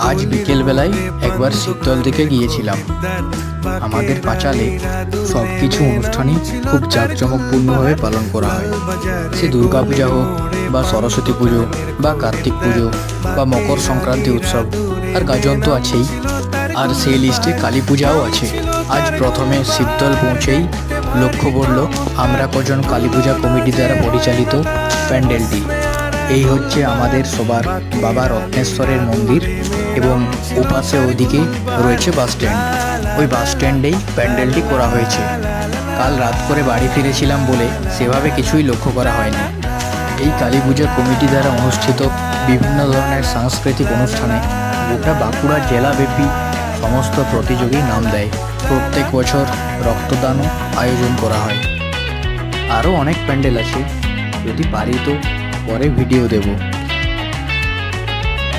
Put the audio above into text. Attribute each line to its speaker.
Speaker 1: আজ বিকেল বেলায় একবার শীতল দিকে গিয়েছিলাম। আমাদের পাঁচালে সবকিছু অনুষ্ঠানই খুব জাঁকজমকপূর্ণভাবে পালন করা হয়। সে দুর্গা পূজা হোক বা সরস্বতী পুজো বা কার্তিক পুজো বা মকর সংক্রান্তি উৎসব, আর গাজন তো আছেই, আর সেই লিস্টে কালী পূজাও আছে। আজ প্রথমে শীতল পৌঁছেই লক্ষ্য পড়ল আমরা কজন কালী পূজা কমিটি দ্বারা পরিচালিত প্যান্ডেলটি। এই হচ্ছে আমাদের সবার বাবা রত্নেশ্বরের মন্দির এবং ওপাশে ওদিকে রয়েছে বাস স্ট্যান্ড। ওই বাস স্ট্যান্ডেই প্যান্ডেলটি করা হয়েছে। কাল রাত করে বাড়ি ফিরেছিলাম বলে সেভাবে কিছুই লক্ষ্য করা হয়নি। এই কালী পূজা কমিটি দ্বারা অনুষ্ঠিত বিভিন্ন ধরনের সাংস্কৃতিক অনুষ্ঠানে গোটা বাঁকুড়া জেলাব্যাপী সমস্ত প্রতিযোগী নাম দেয়। প্রত্যেক বছর রক্তদানও আয়োজন করা হয়। আরও অনেক প্যান্ডেল আছে, যদি পারি তো পরে ভিডিও দেব।